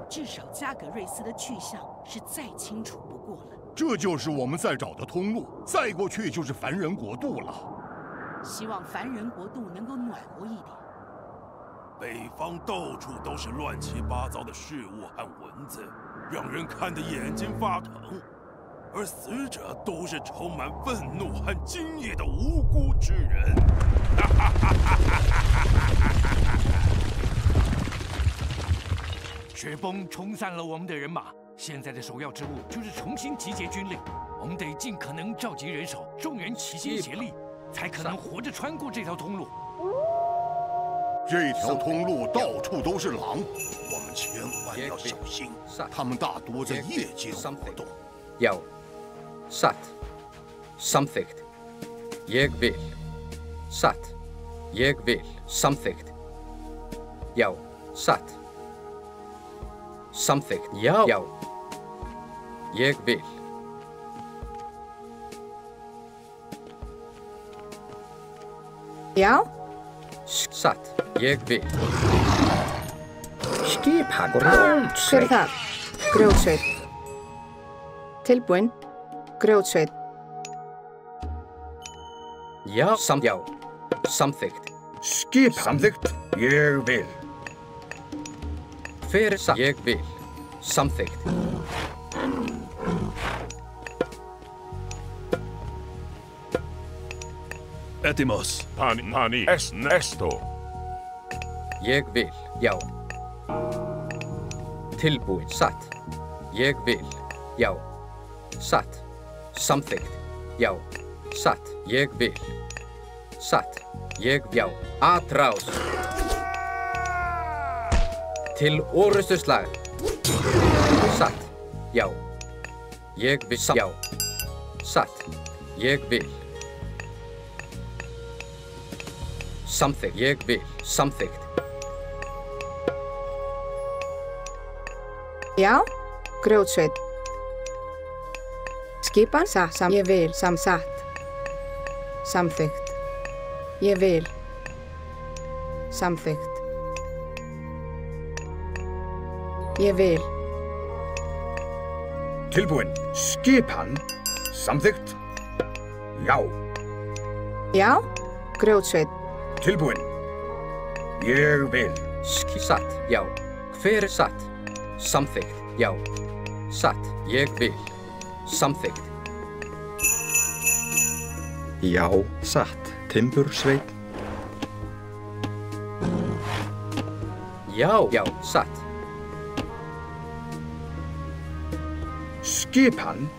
至少加格瑞斯的去向是再清楚不过了。这就是我们在找的通路，再过去就是凡人国度了。希望凡人国度能够暖和一点。北方到处都是乱七八糟的事物和文字，让人看得眼睛发疼。而死者都是充满愤怒和惊异的无辜之人。雪崩冲散了我们的人马，现在的首要之务就是重新集结军力。我们得尽可能召集人手，众人齐心协力，才可能活着穿过这条通路。这条通路到处都是狼，我们千万要小心。他们大多在夜间活动。Já, satt, samþykkt. Ég vil. Satt, ég vil, samþykkt. Já, satt. Samþykkt. Já, já. Ég vil. Já. Satt, ég vil. Skipan. Hver er það? Grjótsveit. Tilbúinn. Grjótsveit. Já, já. Samþykkt. Skipan. Samþykkt. Ég vil. Hver er það? Ég vil. Samþykkt. Edimos. Pani esto. Ég vil, já. Tilbúinn, satt. Ég vil, já. Satt. Samþykkt, já. Satt. Ég vil. Satt. Ég, já. Atrás. Til orustuslag. Satt. Já. Ég vil, já. Satt. Ég vil. Samþykkt. Ég vil. Samþykkt. Já. Grjótsveit. Skipan. Ég vil. Satt. Samþykkt. Ég vil. Samþykkt. Ég vil. Tilbúinn. Skipan. Samþykkt. Já. Já. Grjótsveit. Tilbúinn. Ég vil. Satt, já. Hver er satt? Samþykkt, já. Satt, ég vil. Samþykkt. Já, satt. Timbursveit. Já, já, satt. Skipan.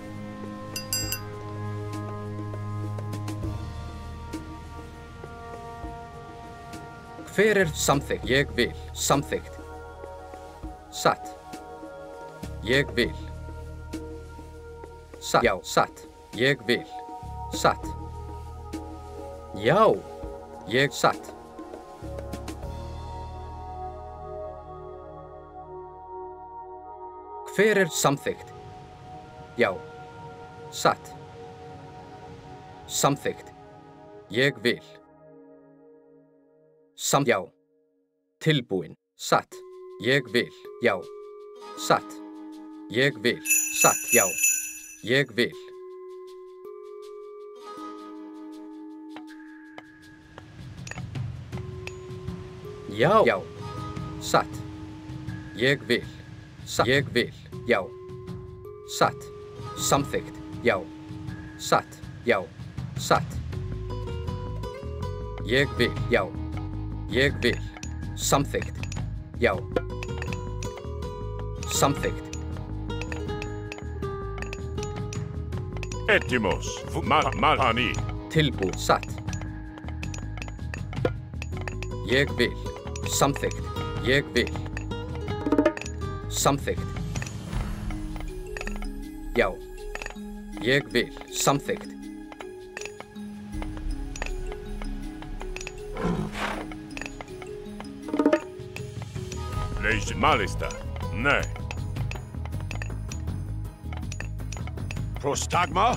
Hver er samþykkt? Ég vil. Samþykkt. Satt. Ég vil. Satt. Já, satt. Ég vil. Satt. Já. Ég satt. Hver er samþykkt? Já. Satt. Samþykkt. Ég vil. Já. Tilbúinn. Satt. Ég vil. Já. Satt. Ég vil. Satt. Já. Ég vil. Já. Já. Satt. Ég vil. Satt. Ég vil. Já. Satt. Samþykkt. Já. Satt. Já. Satt. Ég vil. Já. Ég vil. Samþykkt. Já. Samþykkt. Edimos. Pani. Tilbúinn. Satt. Ég vil. Samþykkt. Ég vil. Samþykkt. Já. Ég vil. Samþykkt. Malista. Nej. Prostagma.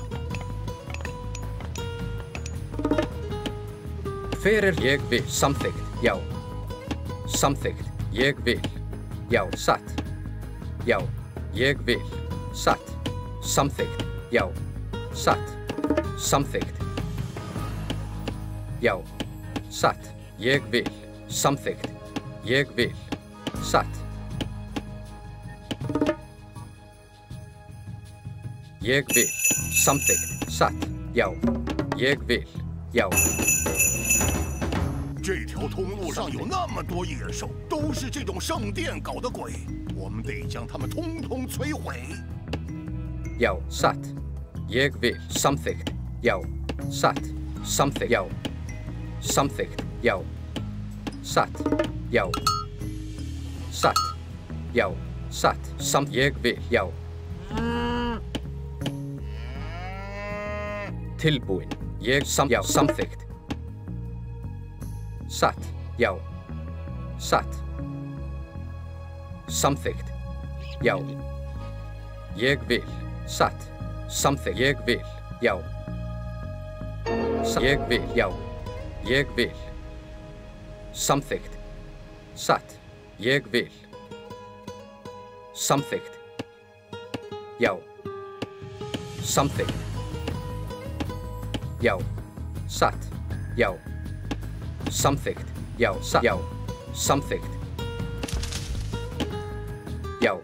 Hver er ég vil? Samþykkt. Já. Samþykkt. Ég vil. Já. Satt. Já. Ég vil. Satt. Samþykkt. Já. Satt. Samþykkt. Já. Satt. Ég vil. Samþykkt. Ég vil. Satt. Ég vil. Samþykkt. Satt. Já. Ég vil. Já。这条通路上有那么多野兽，都是这种圣殿搞的鬼，我们得将它们通通摧毁。Já, satt. Ég vil. Samþykkt. Já. Satt. Samþykkt. Já. Samþykkt. Já. Satt. Já. Satt. Já. Satt. Ég vil. Já. Tilbúin. Já, samþykkt. Satt. Já. Satt. Samþykkt. Já. Ég vil. Satt. Samþykkt. Ég vil. Já. Ég vil. Já. Ég vil. Samþykkt. Satt. Ég vil. Samþykkt. Já. Samþykkt. Já. Satt. Já. Samþykkt. Já. Já. Samþykkt. Já.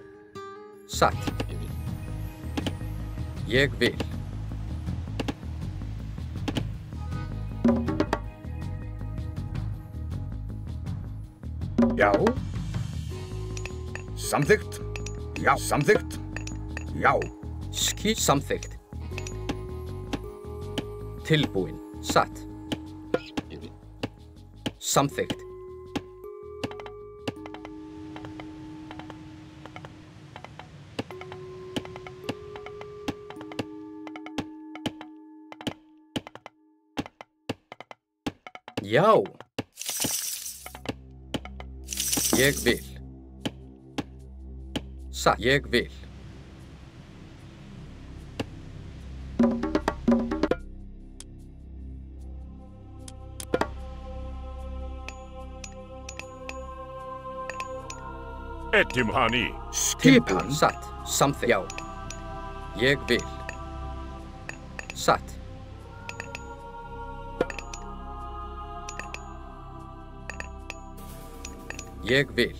Satt. Ég vil. Já. Samþykkt. Já. Samþykkt. Já. Samþykkt. Tilbúin. Satt. Samþykkt. Já. Ég vil. Satt. Ég vil. Etimhani. Skipan. Satt. Samþykkt. Já. Ég vil. Satt. Ég vil.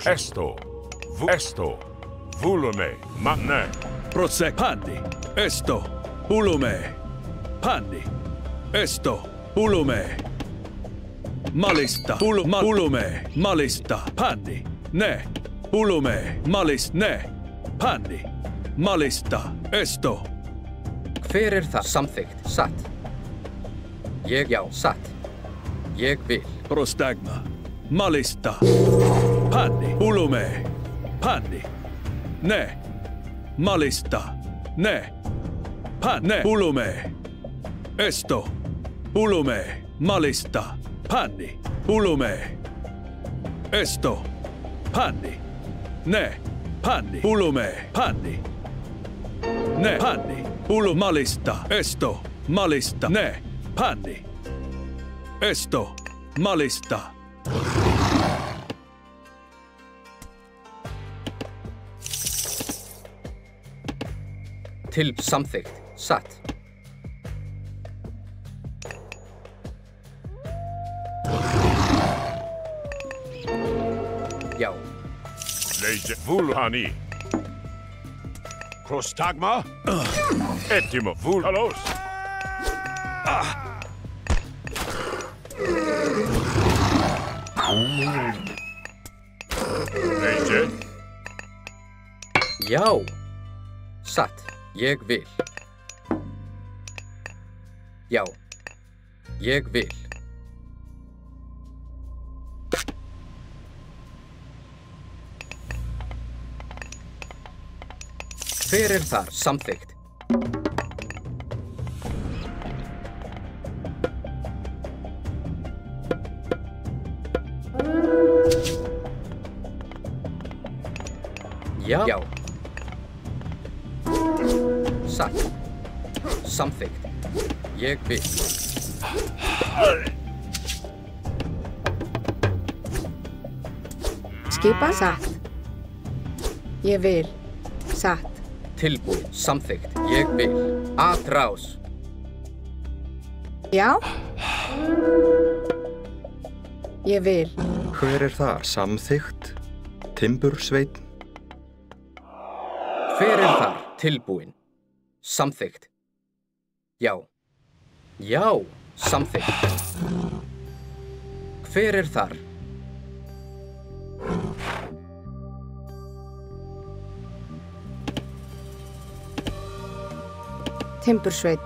Esto. Esto. Volume. Manne. Prosek. Panni. Esto. Ulume. Panni. Esto. Ulume. Malista. Ulume. Malista. Panni. Ne. Ulume. Malis. Ne. Panni. Malista. Esto. Hver það? Samþykkt. Satt. Ég. Já. Satt. Ég vil. Prostagma. Malista. Panni. Ulume. Panni. Ne. Malista. Ne. Panne. Ulume. Esto. Ulume. Malista. Panni. Ulume. Esto. Panni. Ne. Panni. Ulume. Panni. Ne. Panni. Malista. Esto. Malista. Ne. Panni. Esto. Malista. Til. Samþykkt. Satt. Já. Leide. Vulhani. Prostagma. Etimo. Vulhalos. Leide. Já. Satt. Ég vil. Já. Ég vil. Hver þar? Samþykkt. Já. Já. satt. Samþykkt. Ég vil. Skipa satt. Ég vil. Satt. Tilbúið. Samþykkt. Ég vil. Atrás. Já. Ég vil. Hver þar? Samþykkt. Timbursveinn. Hver þar? Tilbúin. Samþykkt. Já. Já. Samþykkt. Hver þar? Timbursveinn.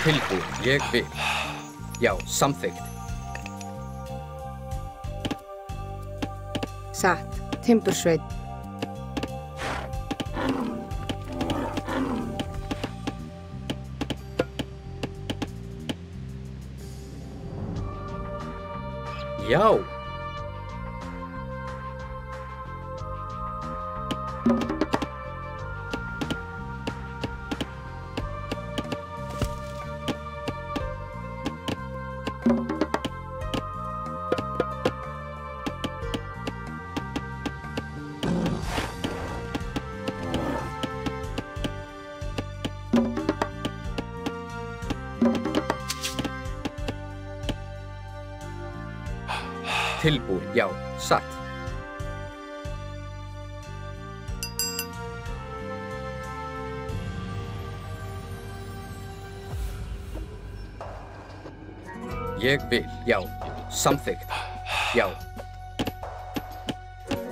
Tilbúin. Ég vil. Já. Samþykkt. Satt. Timbursveinn. Já. Tilbúin. Já. Satt. Ég vil. Já. Samþykkt. Já.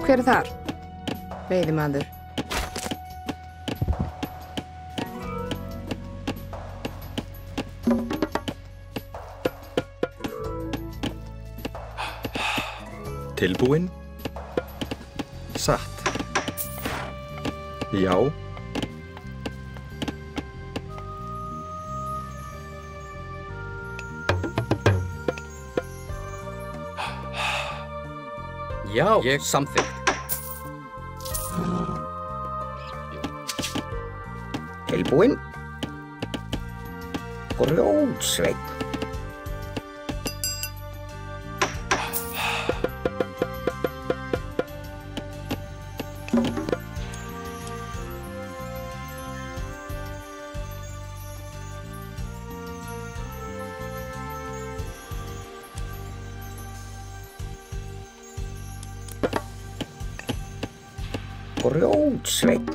Hver þar? Veiðimaður. Tilbúin. Satt. Já. Já. Ég samþykkt. Tilbúin. Grjótsveinn. Grjótsveinn.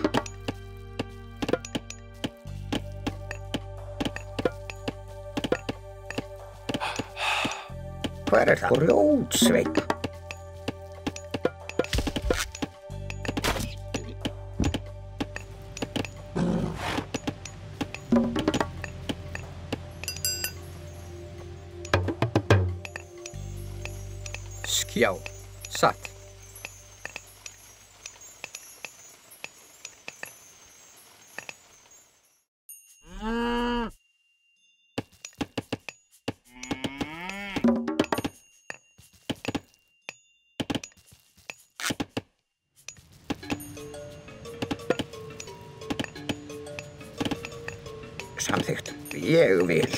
Hver það? Grjótsveinn. Skjá. Satt. Samþykkt. Ég vil.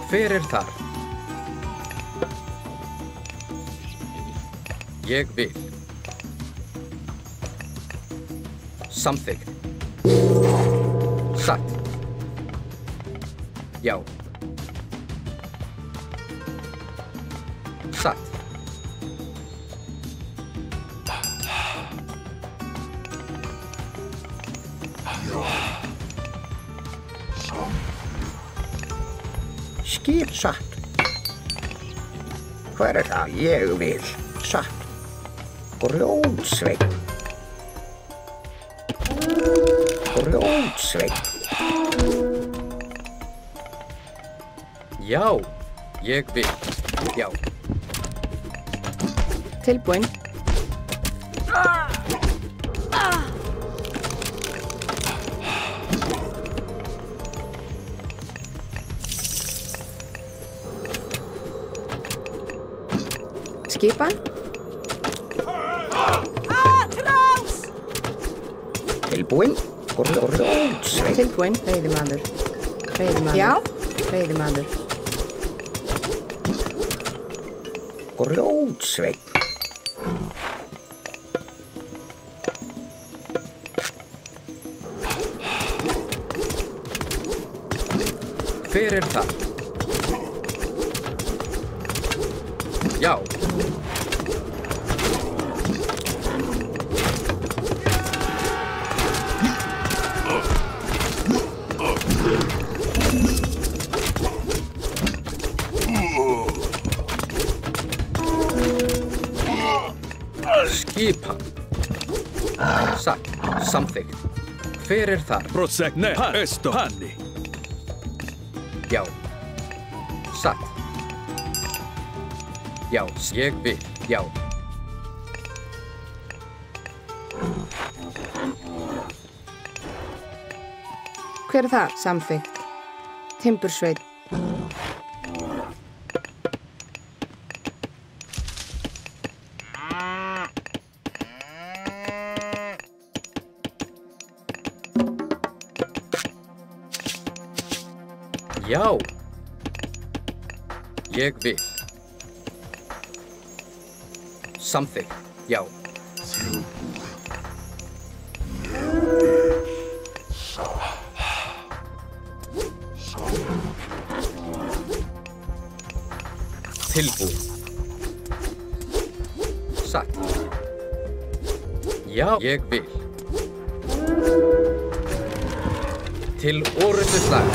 Hver þar? Ég vil. Samþykkt. Satt. Já. Satt. Skip satt. Hver það? Ég vil. Satt. Grjótsveinn. Grjótsveinn. Já, ég vil. Já. Tilbúin. Skipan. Tilbúin. Grjótsveinn. Tilbúin. Veiðimaður. Veiðimaður. Já. Veiðimaður. Grjótsveinn. Hver það? Já. Skipan. Satt. Samþykkt. Hver þar? Prosegne. Esto. Hanni. Já. Satt. Já, ég vil. Já. Hver það? Samþykkt. Timbursveinn. Já. Ég vil. Samþykkt. Já. Tilbúin. Satt. Já, ég vil. Til orrustuslag.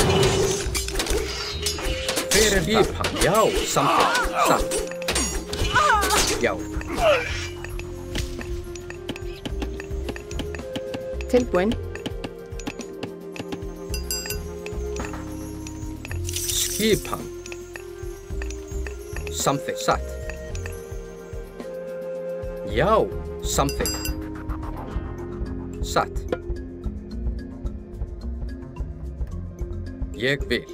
Hver skipan? Já, samþykkt. Satt. Já. Tilbúin. Skipan. Samþykkt. Satt. Já, samþykkt. Satt. Ég vil.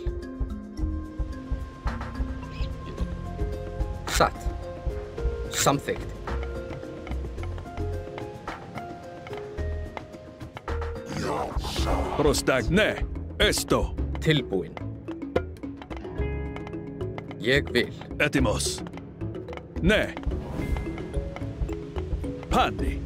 Satt. Samþykkt. Prostagne. Esto. Tilbúin. Ég vil. Etimos. Ne. Hanni.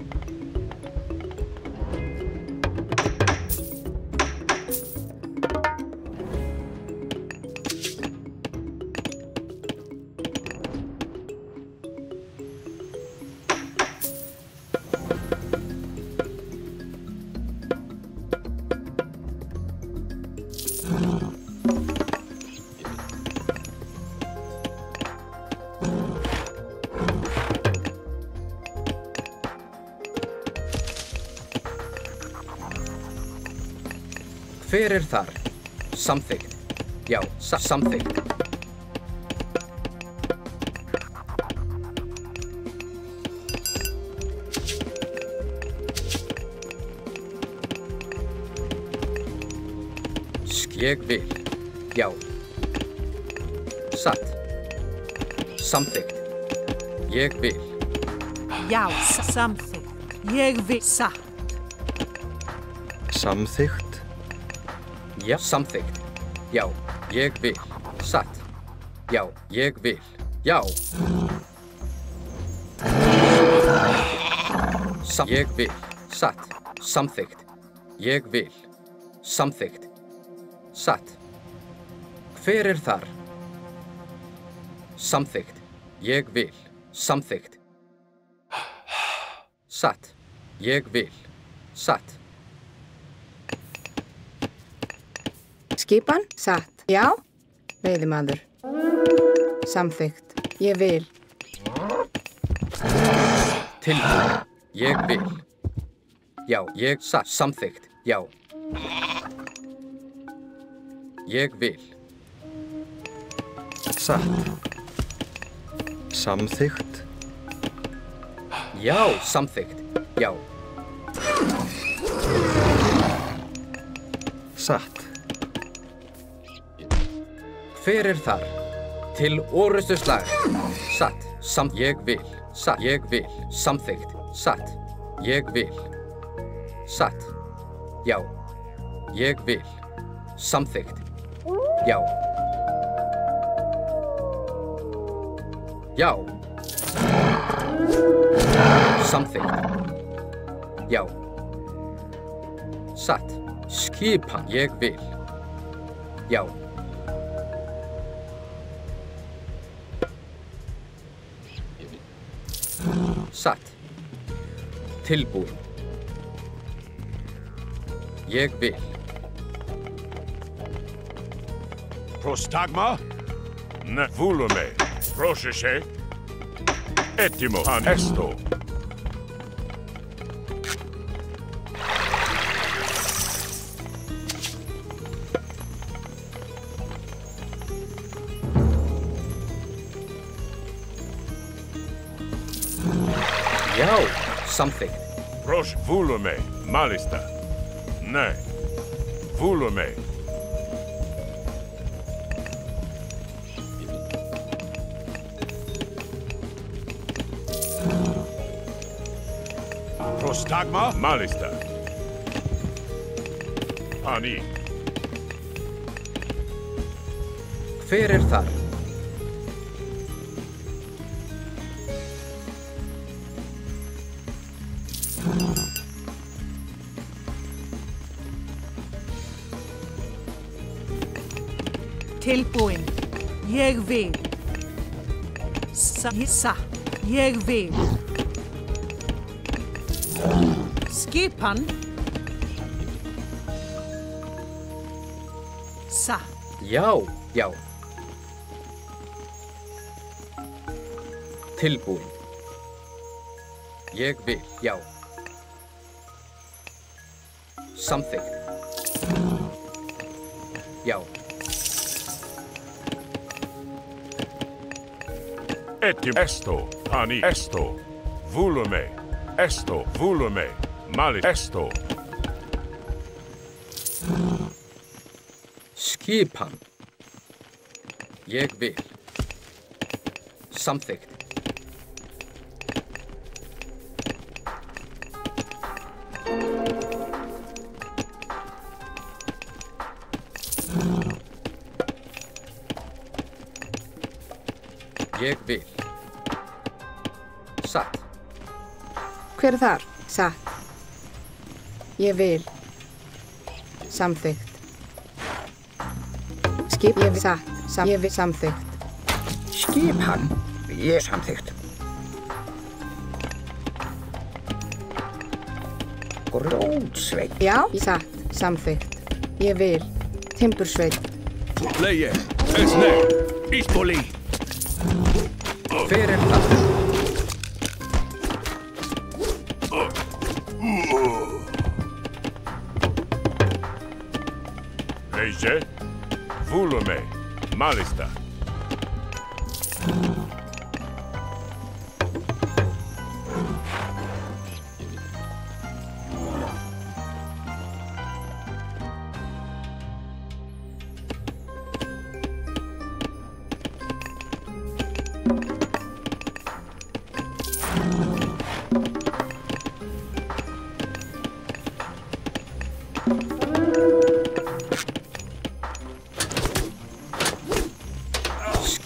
Hver þar? Samþykkt. Já, samþykkt. Ég vil. Já. Satt. Samþykkt. Ég vil. Já, samþykkt. Ég vil. Satt. Samþykkt. Já, samþykkt. Já, ég vil. Satt. Já, ég vil. Já. Ég vil. Satt. Samþykkt. Ég vil. Samþykkt. Satt. Hver þar? Samþykkt. Ég vil. Samþykkt. Satt. Ég vil. Satt. Skipan. Satt. Já. Veiðimaður. Samþykkt. Ég vil. Tilbúin. Ég vil. Já, ég satt. Samþykkt. Já. Ég vil. Satt. Samþykkt. Já, samþykkt. Já. Satt. Hver þar? Til orustu slag. Satt. Ég vil. Satt. Ég vil. Samþykkt. Satt. Ég vil. Satt. Já. Ég vil. Samþykkt. Já. Já. Samþykkt. Já. Satt. Skipan. Ég vil. Já. Satt. Tilbúin. Ég vil. Prostagma? Ne volume. Procese. Ettimo anesto. Já, samþykkt. Pros volume. Malista. Ne. Volume. Prostagma? Malista. Ani. Hver þar? Tilbúin. Ég vil. Satt. Ég vil. Skipan. Satt. Já, já. Tilbúin. Ég vil, já. Samþykkt. Já. Ettim esto. Ani esto. Volume. Esto. Volume. Mali esto. Skipan. Ég vil. Samþykkt. Ég vil. Satt. Hver þar? Satt. Ég vil. Samþykkt. Skip. Ég vil. Satt. Ég vil. Samþykkt. Skipan. Ég samþykkt. Grótsveit. Já. Satt. Samþykkt. Ég vil. Timbursveit. Leie. Esne. Ispoli. Hver það? Leise. Volume. Malista.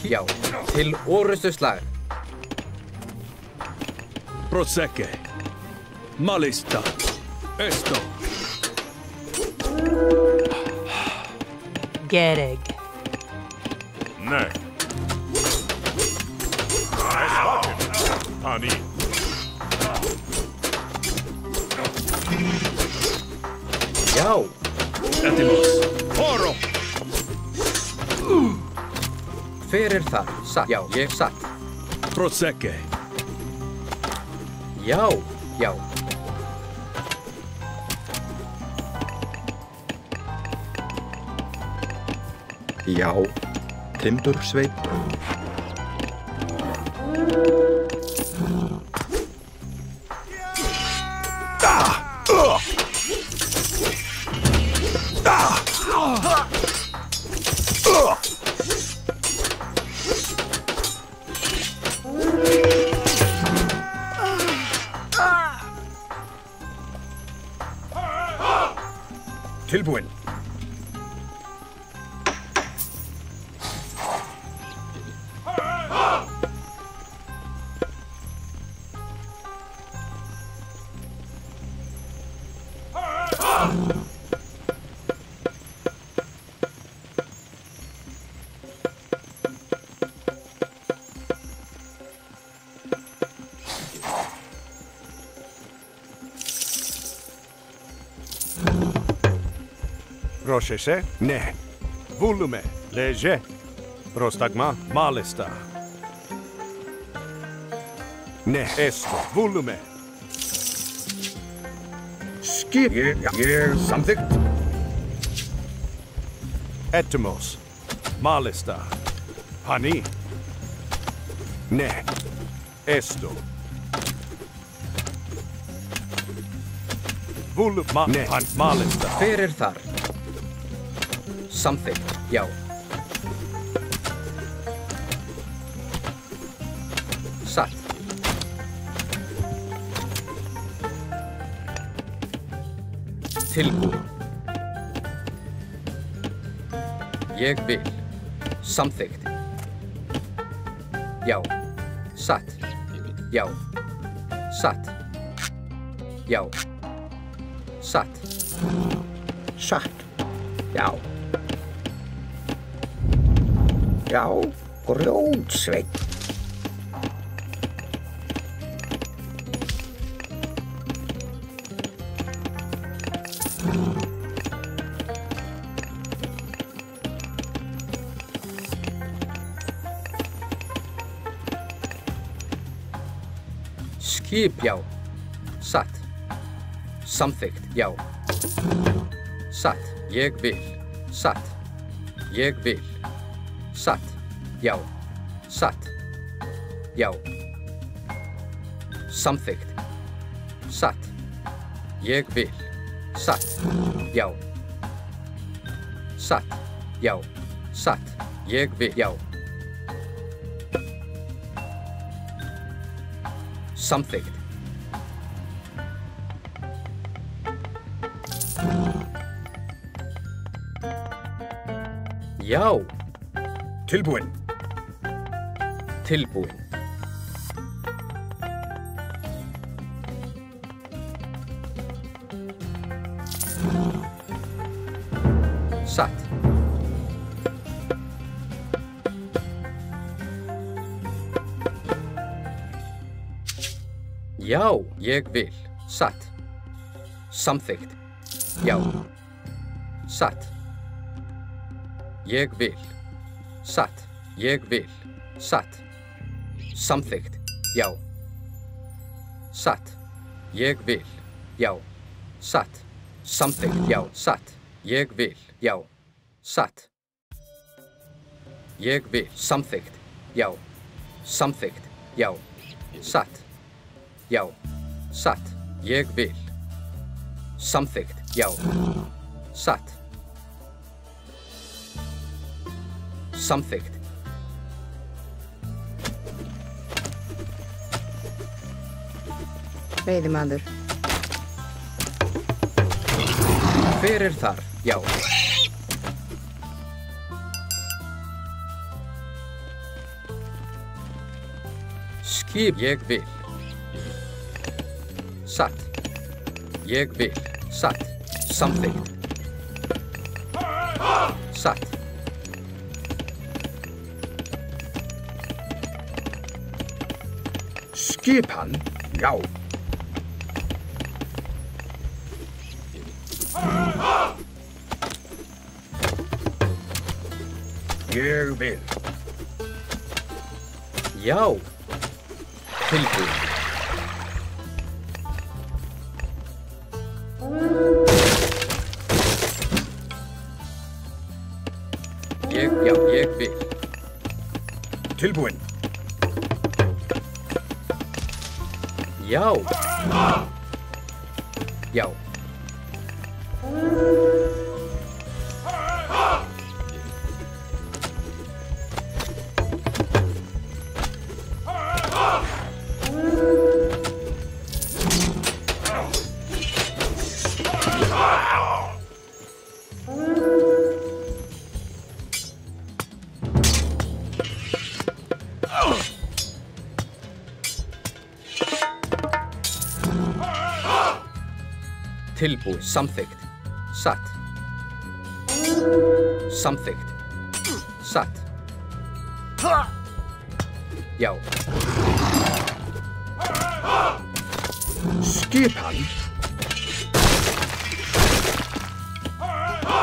Já, til orustu slag. Prosecche. Malista. Esto. Gereg. Ne. Esvatim. Ani. Já. Ettimos. Oro. Hver það? Satt. Já, ég satt. Prosecche. Já, já. Já, timbursveinn. Tilbúin. Rochese, ne. Volume, léger. Prostagma, malista. Ne, esto, volume. Skip. Samþykkt. Etymos, malista. Pani. Ne, esto. Volume, ne, malista. Hver þar? Samþykkt, já. Satt. Tilbúin. Ég vil. Samþykkt. Já. Satt. Já. Satt. Já. Satt. Satt. Já. Já, grjótsveinn. Skip, já. Satt. Samþykkt, já. Satt. Ég vil. Satt. Ég vil. Satt. Já. Satt. Já. Samþykkt. Satt. Ég vil. Satt. Já. Satt. Já. Satt. Ég vil. Já. Samþykkt. Já. Tilbúin. Tilbúin. Satt. Já, ég vil. Satt. Samþykkt. Já. Satt. Ég vil. Satt. Ég vil. Satt. Samþykkt. Já. Satt. Ég vil. Já. Satt. Samþykkt. Já. Satt. Ég vil. Já. Satt. Ég vil. Samþykkt. Já. Samþykkt. Já. Satt. Já. Satt. Ég vil. Samþykkt. Já. Satt. Samþykkt. Veiðimaður. Hver þar? Já. Skip. Ég vil. Satt. Ég vil. Satt. Samþykkt. Satt. Skipan, já. Ég vil. Já. Tilbúin. Ég vil. Tilbúinn. Já. Já. Tilbúið, samþykkt, satt. Samþykkt, satt. Já. Skipan.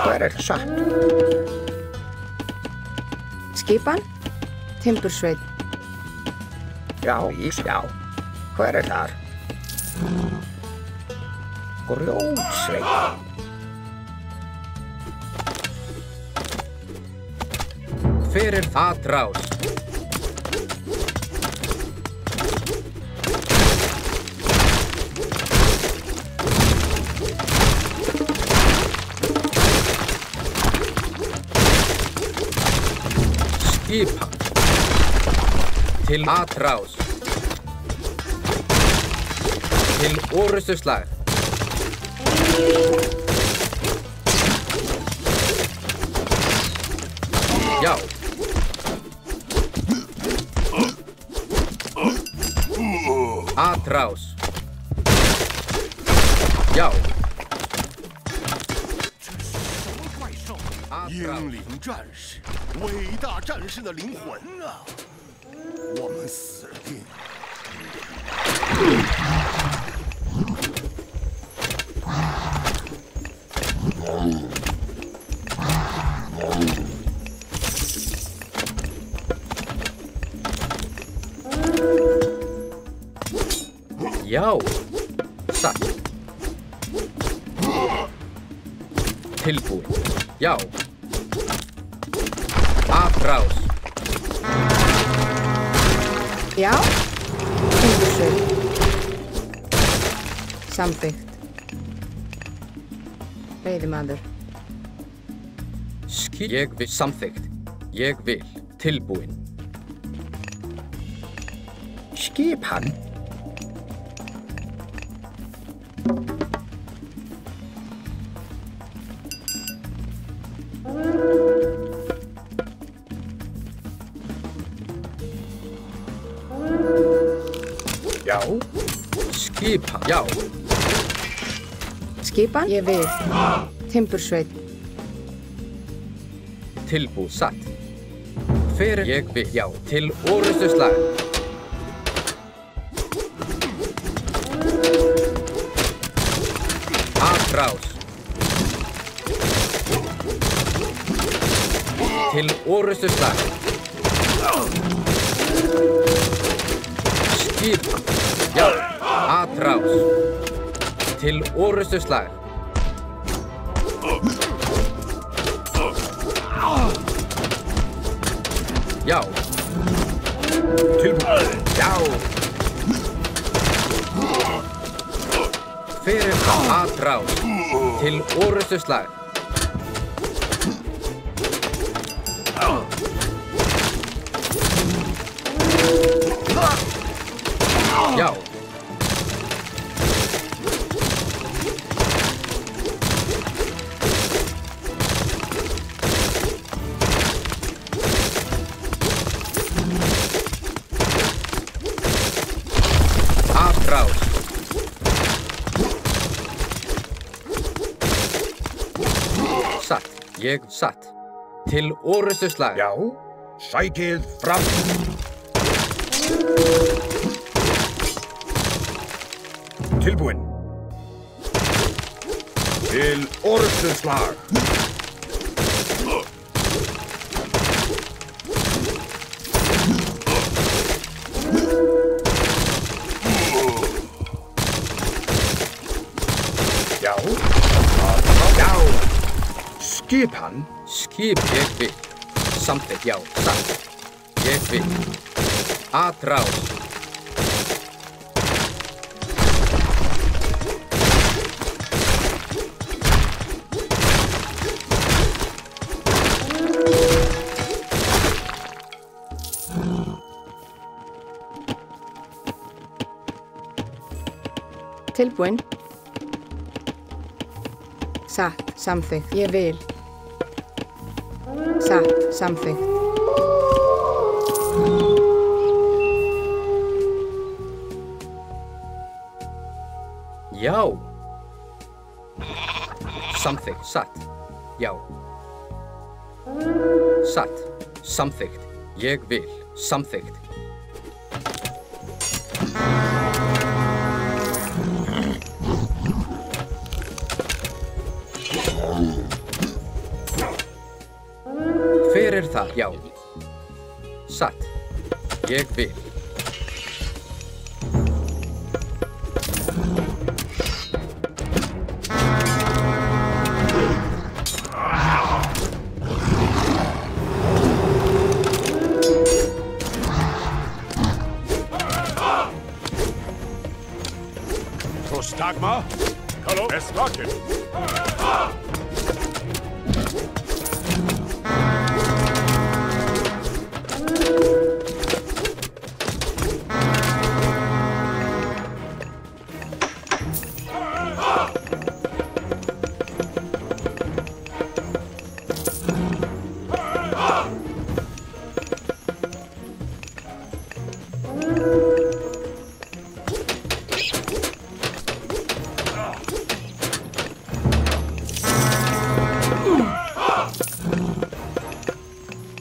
Hver er satt? Skipan. Timbursveit. Já, já. Hver er þar? Grjótsveit. Hver er atrás? Skipan. Til atrás. Til orrustuslag. Já. Atrás. Já. 英灵战士，伟大战士的灵魂啊！我们死定了。Já. Satt. Tilbúið. Já. Atrás. Já. Timbursveit. Samþykkt. Veiðimaður. Ég vil, samþykkt. Ég vil. Tilbúin. Skipan. Já. Skipan. Já. Skipan. Ég vil. Timbursveit. Tilbúið, satt. Hver ég vil. Já. Til orrustuslag. Atrás. Til orrustuslag. Skipan. Já. Atrás. Til orrustuslag. Já. Tilbúið. Já. Fyrir atrás. Til orrustuslag. Já. Atrás. Satt. Ég satt. Til orrustuslag. Já. Sækið fram. Tilbúinn. Til orrustuslag. Já. Já. Skipan. Skip ég vil. samþykkt, já, satt. Ég vil. Atrás. Tilbúin. Satt, samþykkt, ég vil. Satt, samþykkt. Já. Samþykkt, satt. Já. Satt, samþykkt, ég vil. Samþykkt. Hver það? Já. Satt. Ég vil. Prostagma? Hallo? Esvaken.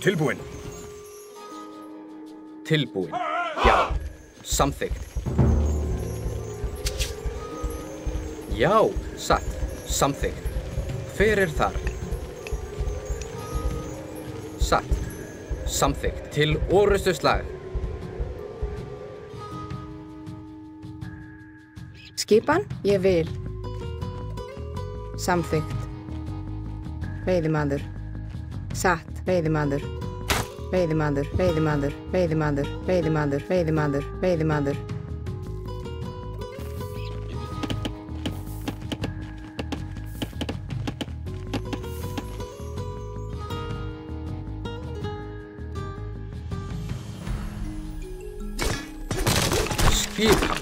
Tilbúin. Tilbúin. Já. Samþykkt. Já. Satt. Samþykkt. Hver þar? Satt. Samþykkt. Til orrustuslag. Skipan, ég vil. Samþykkt. Veiðimaður. Satt. Veiðimaður. Veiðimaður, veiðimaður, veiðimaður, veiðimaður, veiðimaður, veiðimaður. Skipan.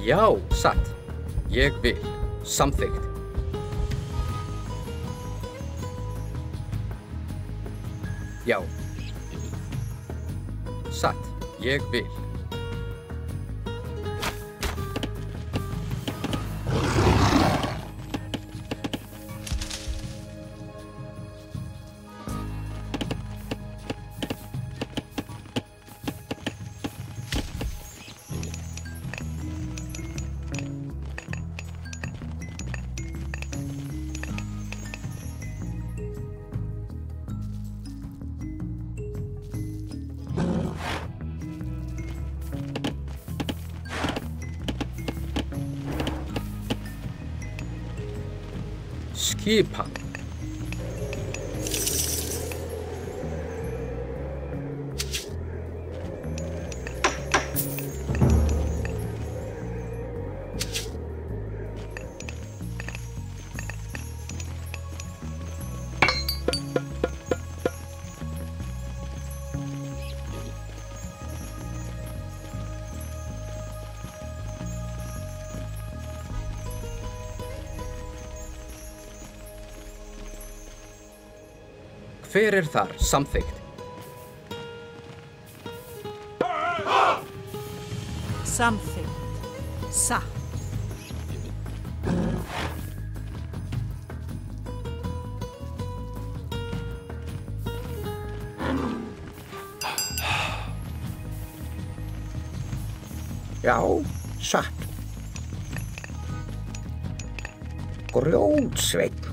Já, satt. Ég vil. Samþykkt. Já. Satt. Ég vil. Skipan. Hver þar? Samþykkt. Samþykkt. Satt. Já, satt. Grjótsveinn.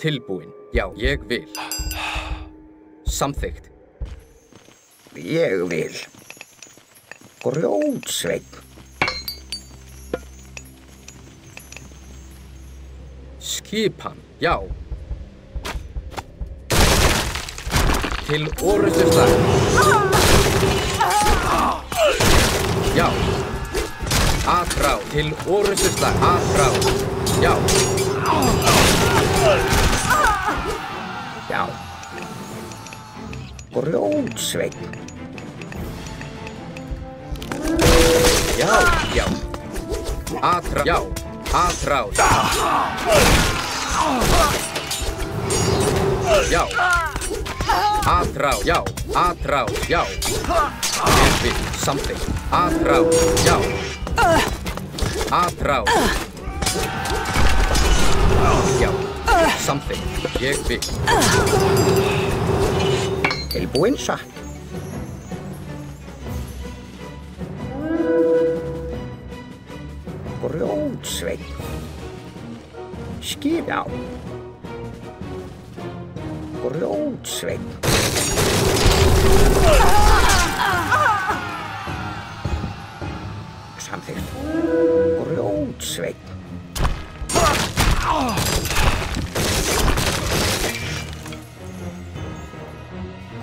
Tilbúin. Já, ég vil. Samþykkt. Ég vil. Grjótsveinn. Skipan. Já. Til orrustuslag. Já. Atráð. Til orrustuslag. Atráð. Já. Já. Grjótsveinn. Já, já. Atráð. Já. Atráð. Já. Atráð. Já. Atráð. Já. Ég vil. Samþykkt. Atráð. Já. Atráð. Já. Samþykkt. Ég vil. Tilbúin, satt. Grjótsveinn. Skip. Já. Grjótsveinn. Samþykkt. Grjótsveinn.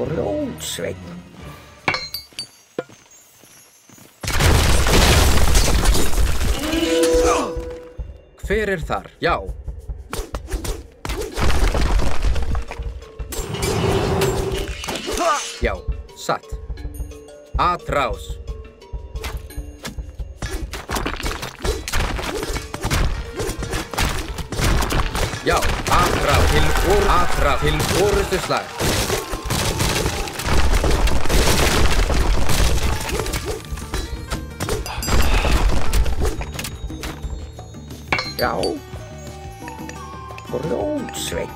Grjótsveinn. Hver þar? Já. Já, satt. Atrás. Já, atrás til orrustuslag. Já. Grjótsveinn.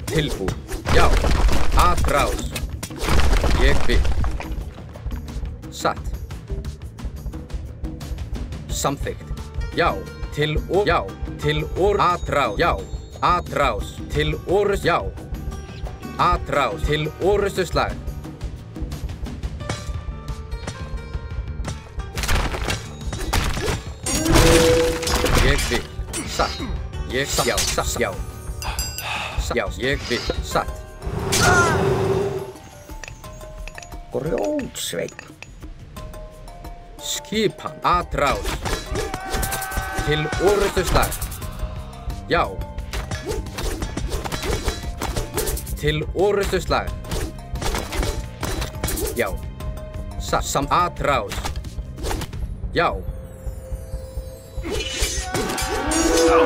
Tilbúin. Já. Atrás. Ég vil. Satt. Samþykkt. Já. Atrás. Já. Atrás. Til orrust. Já. Atrás. Til orrustuslag. Ég vil. Satt. Já. Satt. Já. Já, ég vil. Satt. Grjótsveinn. Skipan. Atrás. Til orrustuslag. Já. Til orrustuslag. Já. Satt. Atrás. Já.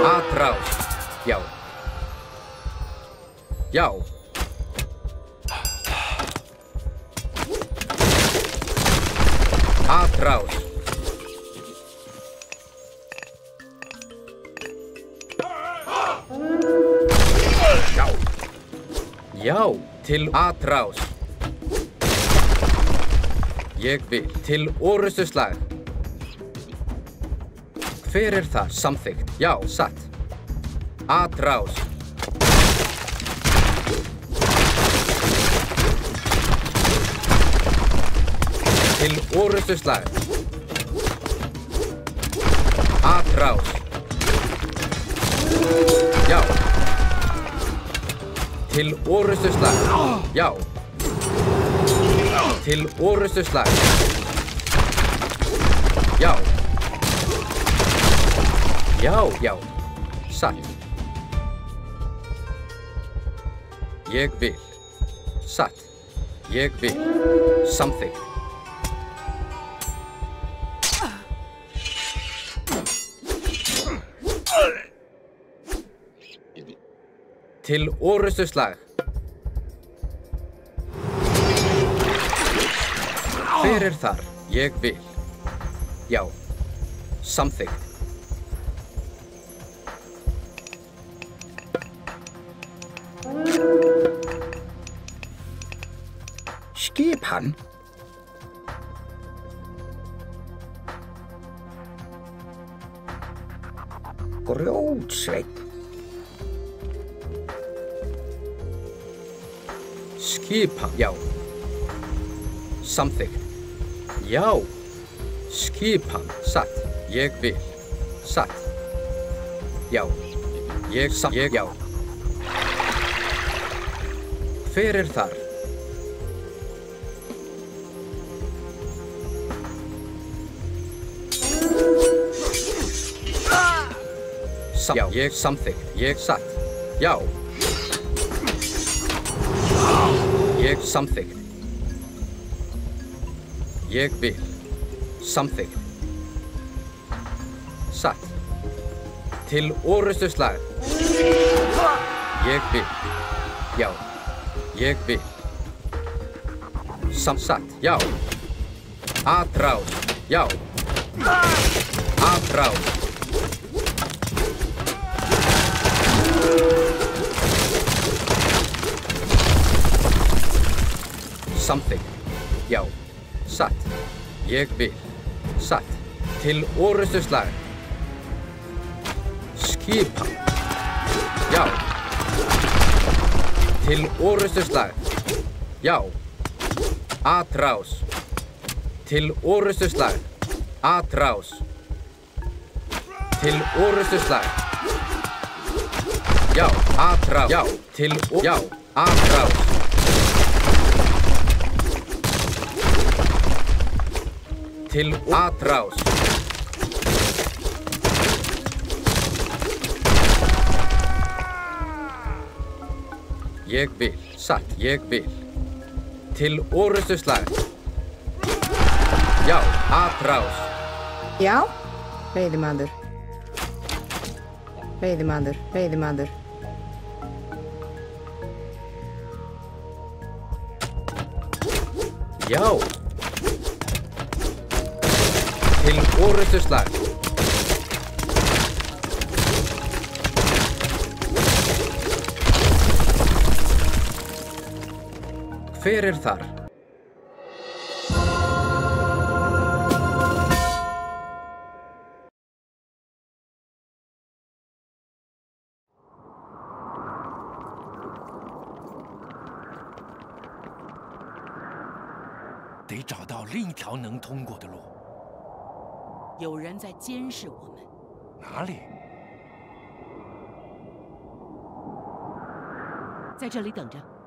Atrás. Já. Já. Atrás. Já. Já, til atrás. Ég vil. Til orrustuslag. Hver það? Samþykkt. Já, satt. Atrás. Til orrustuslag. Atrás. Já. Til orrustuslag. Já. Til orrustuslag. Já. Já, já. Satt. Ég vil. Satt. Ég vil. Samþykkt. Til orrustuslag. Hver þar? Ég vil. Já. Samþykkt. Skipan. Grjótsveit. Skipan. Já. Samþykkt. Já. Skipan. Satt. Ég vil. Satt. Já. Ég já. Hver þar? Já, ég samþykkt. Ég satt. Já. Ég samþykkt. Ég vil. Samþykkt. Satt. Til orrustuslag. Ég vil. Já. Ég vil. Satt. Já. Atrás. Já. Atrás. Samþykkt. Já. Satt. Ég vil. Satt. Til orrustuslag. Skipan. Já. Til orrustuslag. Já. Atrás. Til orrustuslag. Atrás. Til orrustuslag. Já. Atrás. Já. Til já. Atrás. Til atrás. Ég vil. Satt. Ég vil. Til orrustuslag. Já. Atrás. Já. Veiðimaður. Veiðimaður. Veiðimaður. Já. Til orrustuslag. Hver þar?得找到另一条能通过的路。有人在监视我们。哪里？在这里等着。